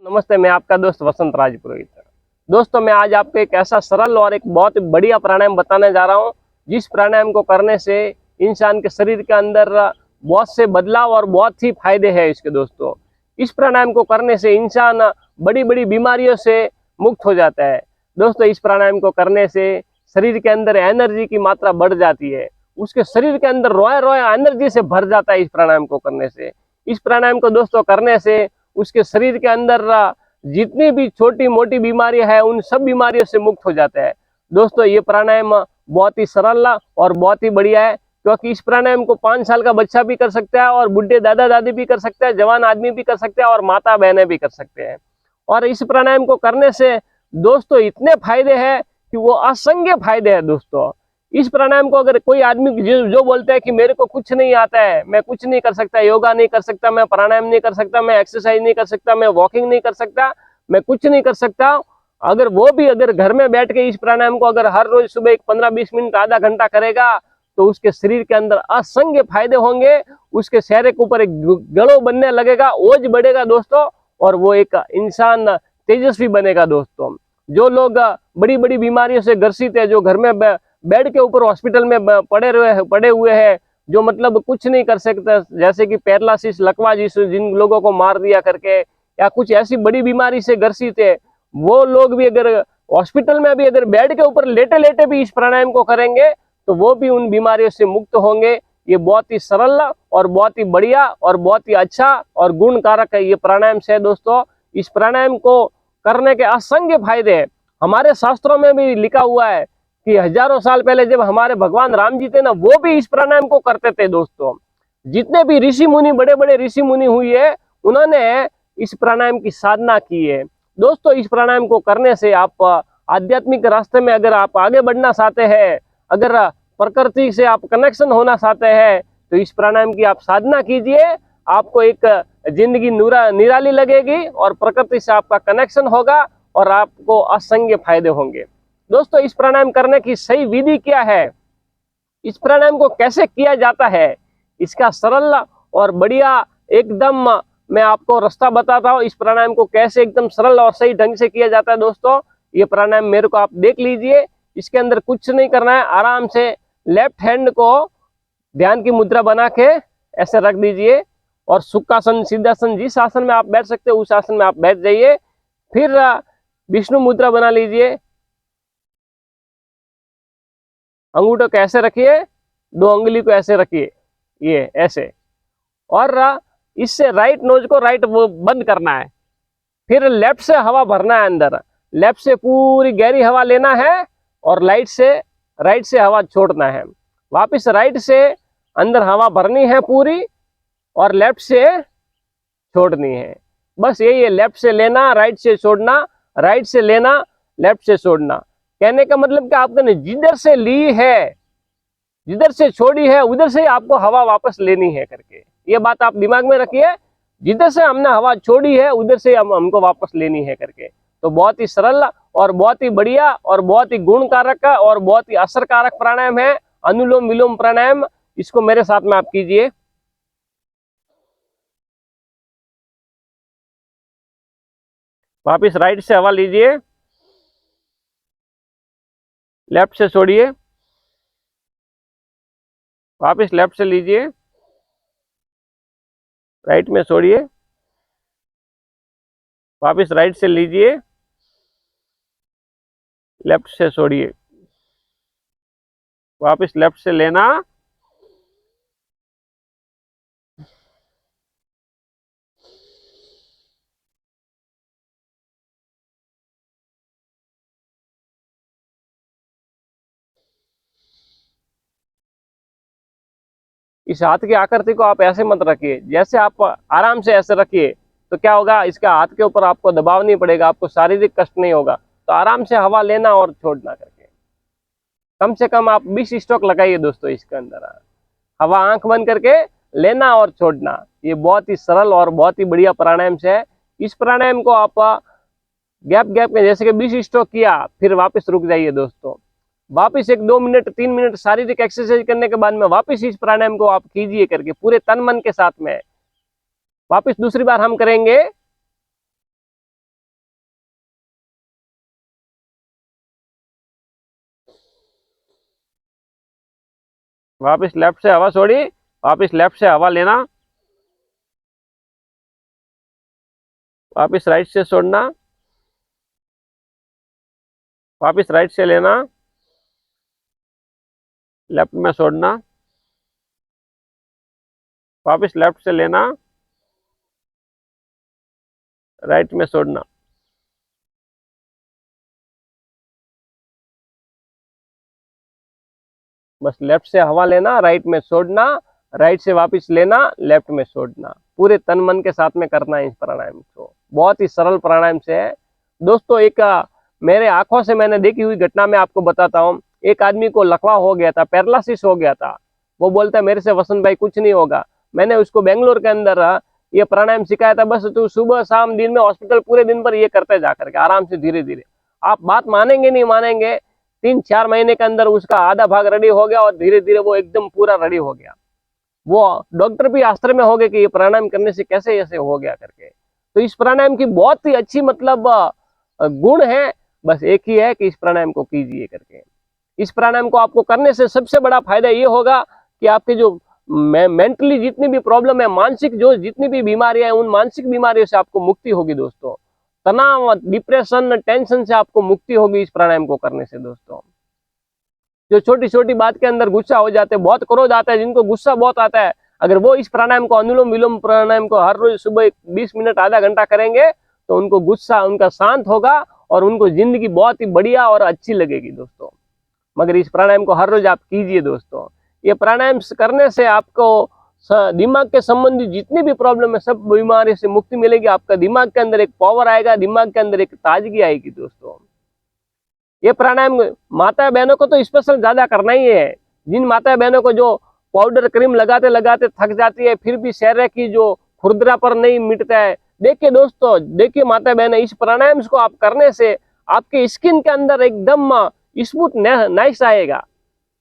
नमस्ते, मैं आपका दोस्त वसंत राजपुरोहित। दोस्तों, मैं आज आपको एक ऐसा सरल और एक बहुत बढ़िया प्राणायाम बताने जा रहा हूँ, जिस प्राणायाम को करने से इंसान के शरीर के अंदर बहुत से बदलाव और बहुत ही फायदे हैं इसके। दोस्तों, इस प्राणायाम को करने से इंसान बड़ी बड़ी बीमारियों से मुक्त हो जाता है। दोस्तों, इस प्राणायाम को करने से शरीर के अंदर एनर्जी की मात्रा बढ़ जाती है। उसके शरीर के अंदर रोया रोया एनर्जी से भर जाता है इस प्राणायाम को करने से। इस प्राणायाम को दोस्तों करने से उसके शरीर के अंदर जितनी भी छोटी मोटी बीमारियां हैं उन सब बीमारियों से मुक्त हो जाता है। दोस्तों, ये प्राणायाम बहुत ही सरल और बहुत ही बढ़िया है, क्योंकि इस प्राणायाम को 5 साल का बच्चा भी कर सकता है और बुढ़े दादा दादी भी कर सकते हैं, जवान आदमी भी कर सकते हैं और माता बहनें भी कर सकते हैं। और इस प्राणायाम को करने से दोस्तों इतने फायदे हैं कि वो असंख्य फायदे हैं। दोस्तों, इस प्राणायाम को अगर कोई आदमी जो बोलता है कि मेरे को कुछ नहीं आता है, मैं कुछ नहीं कर सकता, योगा नहीं कर सकता, मैं प्राणायाम नहीं कर सकता, मैं एक्सरसाइज नहीं कर सकता, मैं वॉकिंग नहीं कर सकता, मैं कुछ नहीं कर सकता, अगर वो भी अगर घर में बैठ के इस प्राणायाम को अगर हर रोज सुबह 15-20 मिनट आधा घंटा करेगा तो उसके शरीर के अंदर असंख्य फायदे होंगे। उसके चेहरे के ऊपर एक ग्लो बनने लगेगा, ओज बढ़ेगा दोस्तों, और वो एक इंसान तेजस्वी बनेगा। दोस्तों, जो लोग बड़ी बड़ी बीमारियों से ग्रसित है, जो घर में बेड के ऊपर हॉस्पिटल में पड़े हुए हैं, जो मतलब कुछ नहीं कर सकते, जैसे कि पैरालिसिस, लकवा जिन लोगों को मार दिया करके, या कुछ ऐसी बड़ी बीमारी से ग्रसित है, वो लोग भी अगर हॉस्पिटल में भी अगर बेड के ऊपर लेटे लेटे भी इस प्राणायाम को करेंगे तो वो भी उन बीमारियों से मुक्त होंगे। ये बहुत ही सरल और बहुत ही बढ़िया और बहुत ही अच्छा और गुणकारक है ये प्राणायाम से। दोस्तों, इस प्राणायाम को करने के असंख्य फायदे हैं। हमारे शास्त्रों में भी लिखा हुआ है कि हजारों साल पहले जब हमारे भगवान राम जी थे ना, वो भी इस प्राणायाम को करते थे। दोस्तों, जितने भी ऋषि मुनि, बड़े बड़े ऋषि मुनि हुई है, उन्होंने इस प्राणायाम की साधना की है। दोस्तों, इस प्राणायाम को करने से आप आध्यात्मिक रास्ते में अगर आप आगे बढ़ना चाहते हैं, अगर प्रकृति से आप कनेक्शन होना चाहते हैं, तो इस प्राणायाम की आप साधना कीजिए। आपको एक जिंदगी निराली लगेगी और प्रकृति से आपका कनेक्शन होगा और आपको असंख्य फायदे होंगे। दोस्तों, इस प्राणायाम करने की सही विधि क्या है, इस प्राणायाम को कैसे किया जाता है, इसका सरल और बढ़िया एकदम मैं आपको रास्ता बताता हूँ। इस प्राणायाम को कैसे एकदम सरल और सही ढंग से किया जाता है। दोस्तों, ये प्राणायाम मेरे को आप देख लीजिए। इसके अंदर कुछ नहीं करना है, आराम से लेफ्ट हैंड को ध्यान की मुद्रा बना के ऐसे रख दीजिए और सुखासन, सिद्धासन, जिस आसन में आप बैठ सकते हो उस आसन में आप बैठ जाइए। फिर विष्णु मुद्रा बना लीजिए। अंगूठों को ऐसे रखिए, 2 उंगली को ऐसे रखिए, ये ऐसे, और इससे राइट नोज को राइट वो बंद करना है। फिर लेफ्ट से हवा भरना है अंदर, लेफ्ट से पूरी गहरी हवा लेना है और राइट से हवा छोड़ना है। वापस राइट से अंदर हवा भरनी है पूरी और लेफ्ट से छोड़नी है। बस यही है, लेफ्ट से लेना, राइट से छोड़ना, राइट से लेना, लेफ्ट से छोड़ना। कहने का मतलब कि आपने जिधर से ली है, जिधर से छोड़ी है, उधर से आपको हवा वापस लेनी है करके, ये बात आप दिमाग में रखिए। जिधर से हमने हवा छोड़ी है उधर से हमको वापस लेनी है करके। तो बहुत ही सरल और बहुत ही बढ़िया और बहुत ही गुणकारक और बहुत ही असरकारक प्राणायाम है अनुलोम विलोम प्राणायाम। इसको मेरे साथ में आप कीजिए। वापिस राइट से हवा लीजिए, लेफ्ट से छोड़िए, वापिस लेफ्ट से लीजिए, राइट में छोड़िए, वापिस राइट से लीजिए, लेफ्ट से छोड़िए, वापिस लेफ्ट से लेना, इस हाथ की आकृति को आप ऐसे मत रखिए, जैसे आप आराम से ऐसे रखिए तो क्या होगा, इसका हाथ के ऊपर आपको दबाव नहीं पड़ेगा, आपको शारीरिक कष्ट नहीं होगा। तो आराम से हवा लेना और छोड़ना करके कम से कम आप 20 स्ट्रोक लगाइए। दोस्तों, इसके अंदर हवा आंख बंद करके लेना और छोड़ना। ये बहुत ही सरल और बहुत ही बढ़िया प्राणायाम से है। इस प्राणायाम को आप गैप गैप में जैसे कि 20 स्ट्रोक किया, फिर वापस रुक जाइए। दोस्तों, वापस 1-2 मिनट 3 मिनट शारीरिक एक्सरसाइज करने के बाद में वापस इस प्राणायाम को आप कीजिए करके पूरे तन मन के साथ में। वापस दूसरी बार हम करेंगे वापस लेफ्ट से हवा छोड़ी, वापस लेफ्ट से हवा लेना, वापस राइट से छोड़ना, वापस राइट से लेना, लेफ्ट में छोड़ना, वापस लेफ्ट से लेना, राइट में छोड़ना। बस लेफ्ट से हवा लेना, राइट में छोड़ना, राइट से वापस लेना, लेफ्ट में छोड़ना। पूरे तन मन के साथ में करना है इस प्राणायाम को। बहुत ही सरल प्राणायाम से है दोस्तों। एक मेरे आंखों से मैंने देखी हुई घटना में आपको बताता हूँ। एक आदमी को लकवा हो गया था, पैरालिसिस हो गया था। वो बोलता है मेरे से वसंत भाई कुछ नहीं होगा। मैंने उसको बेंगलोर के अंदर ये प्राणायाम सिखाया था। बस तू सुबह शाम दिन में हॉस्पिटल पूरे दिन पर ये करते जा करके आराम से धीरे धीरे। आप बात मानेंगे नहीं मानेंगे, 3-4 महीने के अंदर उसका आधा भाग रेडी हो गया और धीरे धीरे वो एकदम पूरा रेडी हो गया। वो डॉक्टर भी आश्चर्य में हो गए कि ये प्राणायाम करने से कैसे ऐसे हो गया करके। तो इस प्राणायाम की बहुत ही अच्छी मतलब गुण है, बस एक ही है कि इस प्राणायाम को कीजिए करके। इस प्राणायाम को आपको करने से सबसे बड़ा फायदा ये होगा कि आपके जो मेंटली जितनी भी प्रॉब्लम है, मानसिक जो जितनी भी बीमारियां हैं, उन मानसिक बीमारियों से आपको मुक्ति होगी दोस्तों। तनाव, डिप्रेशन, टेंशन से आपको मुक्ति होगी इस प्राणायाम को करने से दोस्तों। जो छोटी छोटी बात के अंदर गुस्सा हो जाते हैं, बहुत क्रोध आता है, जिनको गुस्सा बहुत आता है, अगर वो इस प्राणायाम को, अनुलोम विलोम प्राणायाम को हर रोज सुबह 20 मिनट आधा घंटा करेंगे तो उनको गुस्सा उनका शांत होगा और उनको जिंदगी बहुत ही बढ़िया और अच्छी लगेगी दोस्तों। मगर इस प्राणायाम को हर रोज आप कीजिए दोस्तों। ये प्राणायाम करने से आपको दिमाग के संबंधी जितनी भी प्रॉब्लम है, सब बीमारी से मुक्ति मिलेगी। आपका दिमाग के अंदर एक पावर आएगा, दिमाग के अंदर एक ताजगी आएगी दोस्तों। ये प्राणायाम माता बहनों को तो स्पेशल ज्यादा करना ही है। जिन माता बहनों को जो पाउडर क्रीम लगाते लगाते थक जाती है, फिर भी चेहरे की जो खुरदरा पर नहीं मिटता है, देखिए दोस्तों, देखिए माता बहन, इस प्राणायाम को आप करने से आपके स्किन के अंदर एकदम स्मूथ नाइस आएगा।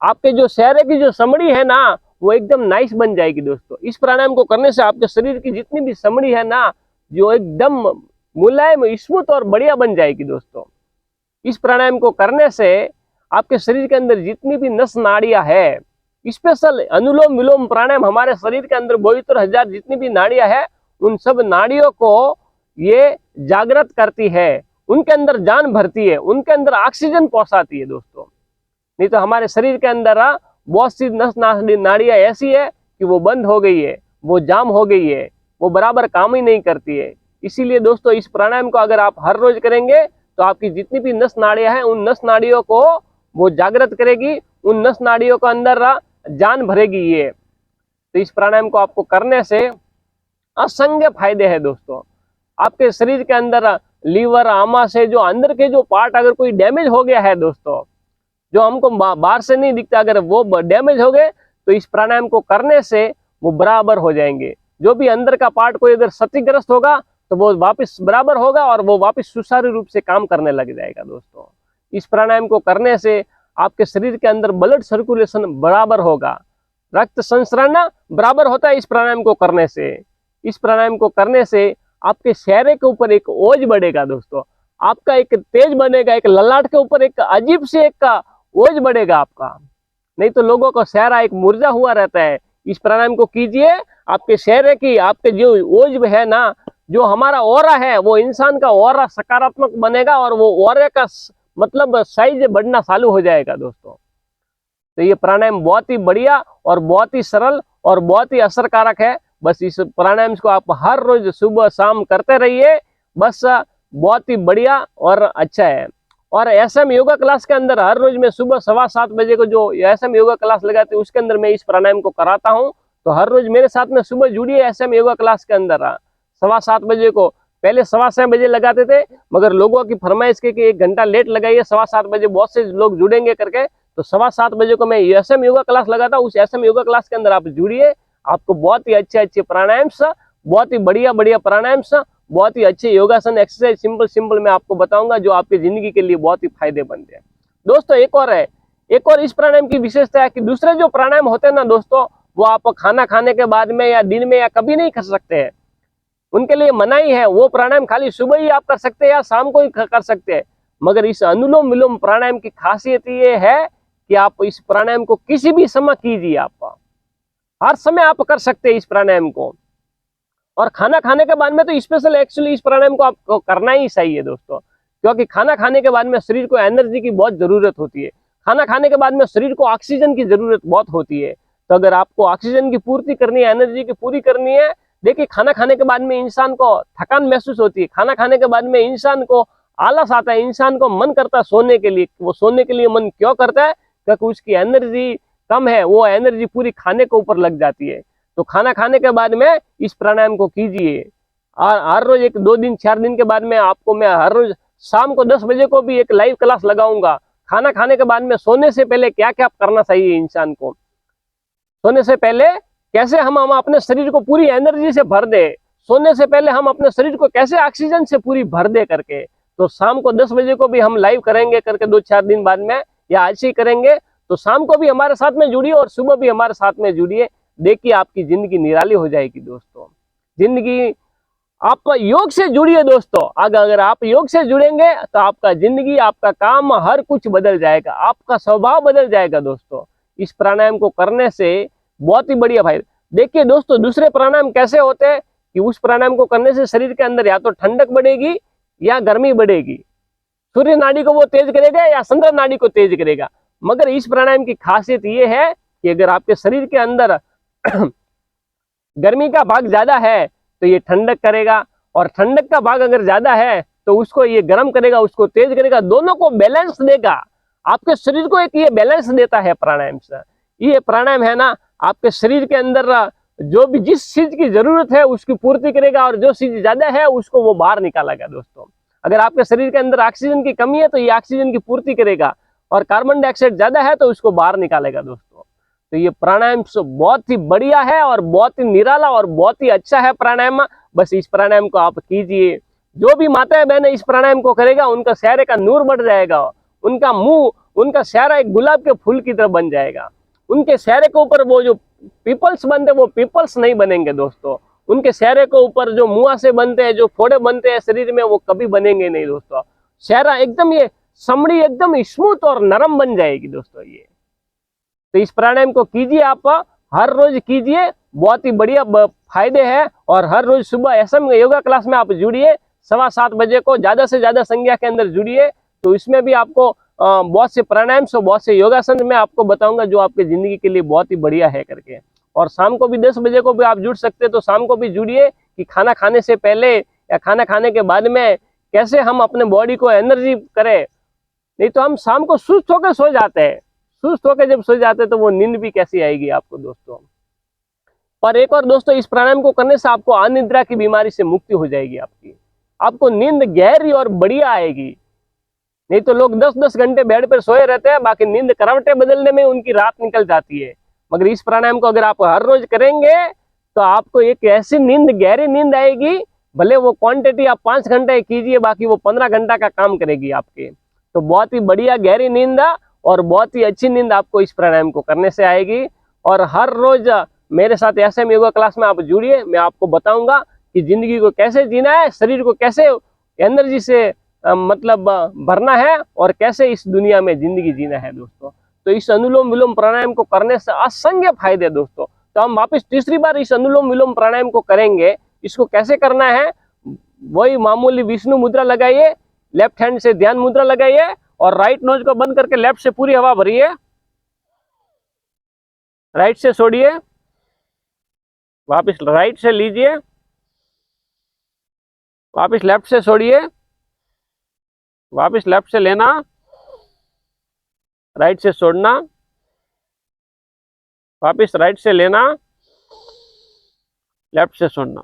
आपके जो चेहरे की जो चमड़ी है ना, वो एकदम नाइस बन जाएगी दोस्तों। इस प्राणायाम को करने से आपके शरीर की जितनी भी चमड़ी है ना, जो एकदम मुलायम, स्मूथ और बढ़िया बन जाएगी दोस्तों। इस प्राणायाम को करने से आपके शरीर के अंदर जितनी भी नस नाड़ियां है, स्पेशल अनुलोम विलोम प्राणायाम हमारे शरीर के अंदर 72,000 जितनी भी नाड़ियां है, उन सब नाड़ियों को ये जागृत करती है, उनके अंदर जान भरती है, उनके अंदर ऑक्सीजन पहुंचाती है दोस्तों। नहीं तो हमारे शरीर के अंदर बहुत सी नस नाड़ियां ऐसी है कि वो बंद हो गई है, वो जाम हो गई है, वो बराबर काम ही नहीं करती है। इसीलिए दोस्तों, इस प्राणायाम को अगर आप हर रोज करेंगे तो आपकी जितनी भी नस नाड़ियां हैं, उन नस नाड़ियों को वो जागृत करेगी, उन नस नाड़ियों के अंदर जान भरेगी ये। तो इस प्राणायाम को आपको करने से असंख्य फायदे हैं दोस्तों। आपके शरीर के अंदर लीवर, आमाशय, जो अंदर के जो पार्ट अगर कोई डैमेज हो गया है दोस्तों, जो हमको बाहर से नहीं दिखता, अगर वो डैमेज हो गए तो इस प्राणायाम को करने से वो बराबर हो जाएंगे। जो भी अंदर का पार्ट कोई अगर क्षतिग्रस्त होगा तो वो वापस बराबर होगा और वो वापस सुचारू रूप से काम करने लग जाएगा दोस्तों। इस प्राणायाम को करने से आपके शरीर के अंदर ब्लड सर्कुलेशन बराबर होगा, रक्त संचरण बराबर होता है इस प्राणायाम को करने से। इस प्राणायाम को करने से आपके चेहरे के ऊपर एक ओज बढ़ेगा दोस्तों, आपका एक तेज बनेगा, एक ललाट के ऊपर एक अजीब से एक ओज बढ़ेगा आपका। नहीं तो लोगों का चेहरा एक मुरझा हुआ रहता है। इस प्राणायाम को कीजिए, आपके चेहरे की, आपके जो ओज है ना, जो हमारा ऑरा है, वो इंसान का ऑरा सकारात्मक बनेगा और वो ऑरे का मतलब साइज बढ़ना चालू हो जाएगा दोस्तों। तो ये प्राणायाम बहुत ही बढ़िया और बहुत ही सरल और बहुत ही असरकारक है। बस इस प्राणायाम को आप हर रोज सुबह शाम करते रहिए, बस बहुत ही बढ़िया और अच्छा है। और एसएम योगा क्लास के अंदर हर रोज मैं सुबह 7:15 बजे को जो एसएम योगा क्लास लगाते हैं, उसके अंदर मैं इस प्राणायाम को कराता हूँ। तो हर रोज मेरे साथ में सुबह जुड़िए एसएम योगा क्लास के अंदर 7:15 बजे को। पहले 6:15 बजे लगाते थे, मगर लोगों की फरमाइश के कि 1 घंटा लेट लगाइए, 7:15 बजे बहुत से लोग जुड़ेंगे करके, तो 7:15 बजे को मैं एसएम योगा क्लास लगाता हूँ। उस एसएम योगा क्लास के अंदर आप जुड़िए, आपको बहुत ही अच्छे प्राणायाम्स, बहुत ही बढ़िया प्राणायाम्स, बहुत ही अच्छे योगासन एक्सरसाइज सिंपल मैं आपको बताऊंगा, जो आपकी जिंदगी के लिए बहुत ही फायदेमंद है दोस्तों। एक और इस प्राणायाम की विशेषता है कि दूसरे जो प्राणायाम होते हैं ना दोस्तों, वो आप खाना खाने के बाद में या दिन में या कभी नहीं कर सकते हैं, उनके लिए मनाही है। वो प्राणायाम खाली सुबह ही आप कर सकते हैं या शाम को ही कर सकते हैं। मगर इस अनुलोम विलोम प्राणायाम की खासियत ये है कि आप इस प्राणायाम को किसी भी समय कीजिए, आप हर समय आप कर सकते हैं इस प्राणायाम को। और खाना खाने के बाद में तो स्पेशल एक्चुअली इस प्राणायाम को आपको करना ही चाहिए दोस्तों, क्योंकि खाना खाने के बाद में शरीर को एनर्जी की बहुत जरूरत होती है। खाना खाने के बाद में शरीर को ऑक्सीजन की जरूरत बहुत होती है। तो अगर आपको ऑक्सीजन की पूर्ति करनी है, एनर्जी की पूरी करनी है, देखिए खाना खाने के बाद में इंसान को थकान महसूस होती है, खाना खाने के बाद में इंसान को आलस आता है, इंसान को मन करता है सोने के लिए। वो सोने के लिए मन क्यों करता है? क्योंकि उसकी एनर्जी कम है, वो एनर्जी पूरी खाने के ऊपर लग जाती है। तो खाना खाने के बाद में इस प्राणायाम को कीजिए। और हर रोज 1-2 दिन 4 दिन के बाद में आपको मैं हर रोज शाम को 10 बजे को भी एक लाइव क्लास लगाऊंगा। खाना खाने के बाद में सोने से पहले क्या क्या करना चाहिए इंसान को, सोने से पहले कैसे हम अपने शरीर को पूरी एनर्जी से भर दे, सोने से पहले हम अपने शरीर को कैसे ऑक्सीजन से पूरी भर दे करके। तो शाम को 10 बजे को भी हम लाइव करेंगे करके 2-4 दिन बाद में, या आज से ही करेंगे। तो शाम को भी हमारे साथ में जुड़िए और सुबह भी हमारे साथ में जुड़िए। देखिए आपकी जिंदगी निराली हो जाएगी दोस्तों। जिंदगी आप योग से जुड़िए दोस्तों। अगर आप योग से जुड़ेंगे तो आपका जिंदगी, आपका काम, हर कुछ बदल जाएगा, आपका स्वभाव बदल जाएगा दोस्तों। इस प्राणायाम को करने से बहुत ही बढ़िया भाई। देखिए दोस्तों, दूसरे प्राणायाम कैसे होते हैं कि उस प्राणायाम को करने से शरीर के अंदर या तो ठंडक बढ़ेगी या गर्मी बढ़ेगी। सूर्य नाड़ी को वो तेज करेगा या चंद्र नाड़ी को तेज करेगा। मगर इस प्राणायाम की खासियत ये है कि अगर आपके शरीर के अंदर गर्मी का भाग ज्यादा है तो ये ठंडक करेगा, और ठंडक का भाग अगर ज्यादा है तो उसको ये गर्म करेगा, उसको तेज करेगा, दोनों को बैलेंस देगा। आपके शरीर को एक ये बैलेंस देता है प्राणायाम से। ये प्राणायाम है ना, आपके शरीर के अंदर जो भी जिस चीज की जरूरत है उसकी पूर्ति करेगा, और जो चीज ज्यादा है उसको वो बाहर निकालेगा दोस्तों। अगर आपके शरीर के अंदर ऑक्सीजन की कमी है तो ये ऑक्सीजन की पूर्ति करेगा, और कार्बन डाइऑक्साइड ज्यादा है तो उसको बाहर निकालेगा दोस्तों। तो ये प्राणायाम बहुत ही बढ़िया है और बहुत ही निराला और बहुत ही अच्छा है प्राणायाम। बस इस प्राणायाम को आप कीजिए। जो भी माताएं बहनें इस प्राणायाम को करेगा उनका चेहरे का नूर बढ़ जाएगा, उनका मुंह, उनका चेहरा एक गुलाब के फूल की तरह बन जाएगा। उनके चेहरे के ऊपर वो जो पिंपल्स बनते हैं वो पिंपल्स नहीं बनेंगे दोस्तों। उनके चेहरे के ऊपर जो मुहासे बनते हैं, जो फोड़े बनते हैं शरीर में, वो कभी बनेंगे नहीं दोस्तों। चेहरा एकदम ये चमड़ी एकदम स्मूथ और नरम बन जाएगी दोस्तों ये। तो इस प्राणायाम को कीजिए, आप हर रोज कीजिए, बहुत ही बढ़िया फायदे हैं। और हर रोज सुबह एसएम योगा क्लास में आप जुड़िए 7:15 बजे को, ज्यादा से ज्यादा संख्या के अंदर जुड़िए। तो इसमें भी आपको बहुत से प्राणायाम से, बहुत से योगासन में आपको बताऊंगा जो आपकी जिंदगी के लिए बहुत ही बढ़िया है करके। और शाम को भी 10 बजे को भी आप जुड़ सकते हैं, तो शाम को भी जुड़िए कि खाना खाने से पहले या खाना खाने के बाद में कैसे हम अपने बॉडी को एनर्जी करें। नहीं तो हम शाम को सुस्त होकर सो जाते हैं, सुस्त होकर जब सो जाते हैं तो वो नींद भी कैसी आएगी आपको दोस्तों। पर एक और दोस्तों, इस प्राणायाम को करने से आपको अनिद्रा की बीमारी से मुक्ति हो जाएगी आपको नींद गहरी और बढ़िया आएगी। नहीं तो लोग 10-10 घंटे बेड पर सोए रहते हैं, बाकी नींद करवटें बदलने में उनकी रात निकल जाती है। मगर इस प्राणायाम को अगर आप हर रोज करेंगे तो आपको एक ऐसी नींद, गहरी नींद आएगी। भले वो क्वांटिटी आप 5 घंटे कीजिए, बाकी वो 15 घंटा का काम करेगी आपके। तो बहुत ही बढ़िया गहरी नींद और बहुत ही अच्छी नींद आपको इस प्राणायाम को करने से आएगी। और हर रोज मेरे साथ एसएम योगा क्लास में आप जुड़िए, मैं आपको बताऊंगा कि जिंदगी को कैसे जीना है, शरीर को कैसे एनर्जी से मतलब भरना है, और कैसे इस दुनिया में जिंदगी जीना है दोस्तों। तो इस अनुलोम विलोम प्राणायाम को करने से असंख्य फायदे दोस्तों। तो हम वापस तीसरी बार इस अनुलोम विलोम प्राणायाम को करेंगे। इसको कैसे करना है, वही मामूली विष्णु मुद्रा लगाइए, लेफ्ट हैंड से ध्यान मुद्रा लगाइए, और राइट नोज को बंद करके लेफ्ट से पूरी हवा भरिए, राइट से छोड़िए, वापस राइट से लीजिए, वापस लेफ्ट से छोड़िए, वापस लेफ्ट से लेना, राइट से छोड़ना, वापस राइट से लेना, लेफ्ट से छोड़ना।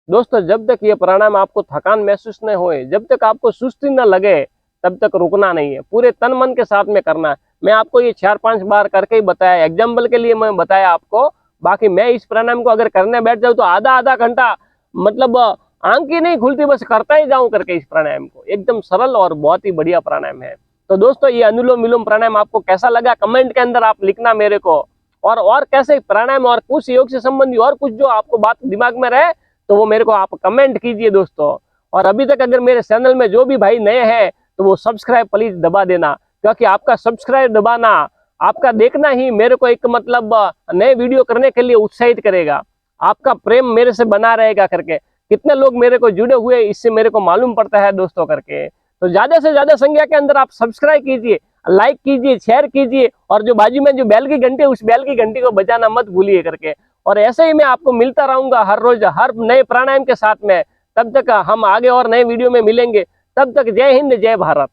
दोस्तों, जब तक ये प्राणायाम आपको थकान महसूस न होए, जब तक आपको सुस्ती न लगे, तब तक रुकना नहीं है। पूरे तन मन के साथ में करना है। मैं आपको ये 4-5 बार करके ही बताया, एग्जाम्पल के लिए मैं बताया आपको। बाकी मैं इस प्राणायाम को अगर करने बैठ जाऊँ तो आधा घंटा मतलब आंख ही नहीं खुलती, बस करता ही जाऊं करके इस प्राणायाम को। एकदम सरल और बहुत ही बढ़िया प्राणायाम है। तो दोस्तों, ये अनुलोम विलोम प्राणायाम आपको कैसा लगा कमेंट के अंदर आप लिखना मेरे को। और कैसे प्राणायाम और कुछ योग से संबंधी और कुछ जो आपको बात दिमाग में रहे तो वो मेरे को आप कमेंट कीजिए दोस्तों। और अभी तक अगर मेरे चैनल में जो भी भाई नए हैं तो वो सब्सक्राइब प्लीज दबा देना, क्योंकि आपका सब्सक्राइब दबाना, आपका देखना ही मेरे को एक मतलब नए वीडियो करने के लिए उत्साहित करेगा। आपका प्रेम मेरे से बना रहेगा करके कितने लोग मेरे को जुड़े हुए इससे मेरे को मालूम पड़ता है दोस्तों करके। तो ज्यादा से ज्यादा संख्या के अंदर आप सब्सक्राइब कीजिए, लाइक कीजिए, शेयर कीजिए, और जो बाजू में जो बेल की घंटी है उस बेल की घंटी को बजाना मत भूलिए करके। और ऐसे ही मैं आपको मिलता रहूंगा हर रोज हर नए प्राणायाम के साथ में। तब तक हम आगे और नए वीडियो में मिलेंगे। तब तक जय हिंद, जय भारत।